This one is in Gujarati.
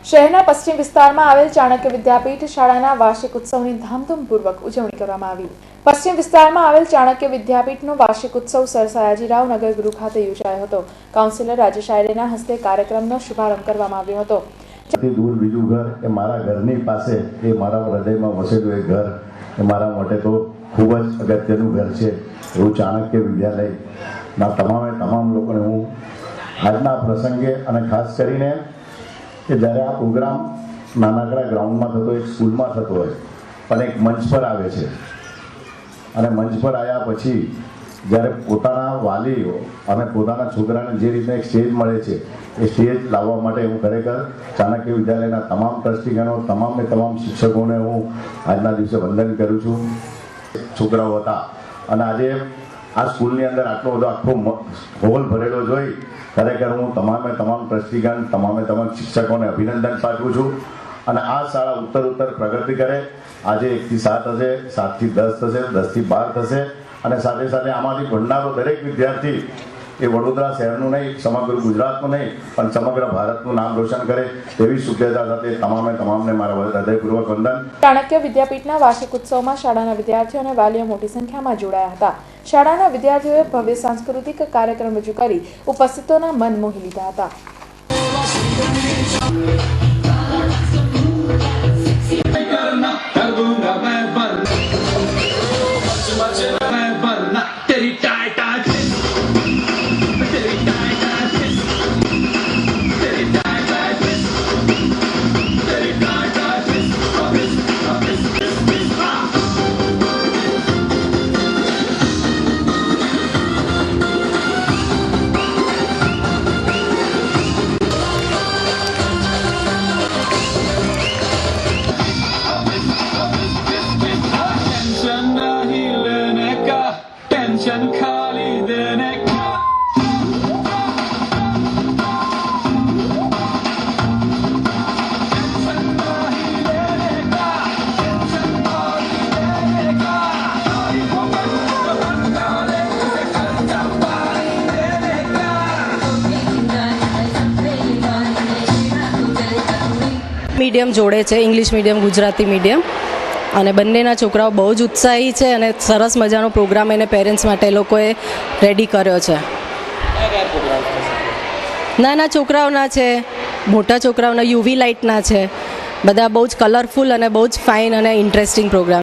શહેરના પશ્ચિમ વિસ્તારમાં આવેલ ચાણક્ય વિદ્યાપીઠ શાળાના વાર્ષિક ઉત્સવની ધામધૂમપૂર્વક ઉજવણી કરવામાં આવી। પશ્ચિમ વિસ્તારમાં આવેલ ચાણક્ય વિદ્યાપીઠનો વાર્ષિક ઉત્સવ સર સયાજીરાવ નગર ગૃહ ખાતે યોજાયો હતો। કાઉન્સિલર રાજેશ આયરેના હસ્તે કાર્યક્રમનો શુભારંભ કરવામાં આવ્યો હતો। દૂર બીજું ઘર એ મારા ઘરની પાસે એ મારા હૃદયમાં વસેલું એક ઘર એ મારા માટે તો ખૂબ જ અગત્યનું ઘર છે। એવું ચાણક્ય વિદ્યાલયના તમામ લોકોને હું આજના પ્રસંગે અને ખાસ કરીને કે જ્યારે આ પ્રોગ્રામ નાનકડા ગ્રાઉન્ડમાં થતો એક સ્કૂલમાં થતો હોય પણ એક મંચ પર આવે છે અને મંચ પર આવ્યા પછી જ્યારે પોતાના વાલીઓ અને પોતાના છોકરાને જે રીતે એક સ્ટેજ મળે છે એ સ્ટેજ લાવવા માટે હું ખરેખર ચાણક્ય વિદ્યાલયના તમામ ટ્રસ્ટીગણો તમામ શિક્ષકોને હું આજના દિવસે વંદન કરું છું। છોકરાઓ હતા અને આજે આ સ્કૂલની અંદર આટલો બધો આખો હોલ ભરેલો જોઈ ખરેખર હું તમામ ટ્રસ્ટીગણ તમામ શિક્ષકોને અભિનંદન પાઠવું છું અને આ શાળા ઉત્તર પ્રગતિ કરે। આજે 1 થી 7 હશે, 7 થી 10 થશે, 10 થી 12 થશે અને સાથે સાથે આમાંથી ભણનારો દરેક વિદ્યાર્થી એ વડોદરા શહેરનું નહીં, સમગ્ર ગુજરાતનું નહીં પણ સમગ્ર ભારતનું નામ રોશન કરે તેવી શુભેચ્છા સાથે તમામને મારા હૃદયપૂર્વક વંદન। ચાણક્ય વિદ્યાપીઠના વાર્ષિક ઉત્સવમાં શાળાના વિદ્યાર્થીઓ અને વાલીઓ મોટી સંખ્યામાં જોડાયા હતા। શાળાના વિદ્યાર્થીઓએ ભવ્ય સાંસ્કૃતિક કાર્યક્રમ રજૂ કરી ઉપસ્થિતોના મન મોહી લીધા હતા। टेंशन खाली देने का टेंशन नहीं लेने का टेंशन नहीं लेने का सारी बन डाले से खर्चा पानी देने का। मीडियम जोड़े छे, इंग्लिश मीडियम गुजराती मीडियम અને બંનેના છોકરાઓ બહુ જ ઉત્સાહી છે અને સરસ મજાનો પ્રોગ્રામ એને પેરેન્ટ્સ માટે એ લોકોએ રેડી કર્યો છે। નાના છોકરાઓના છે, મોટા છોકરાઓના યુવી લાઇટના છે, બધા બહુ જ કલરફુલ અને બહુ જ ફાઇન અને ઇન્ટરેસ્ટિંગ પ્રોગ્રામ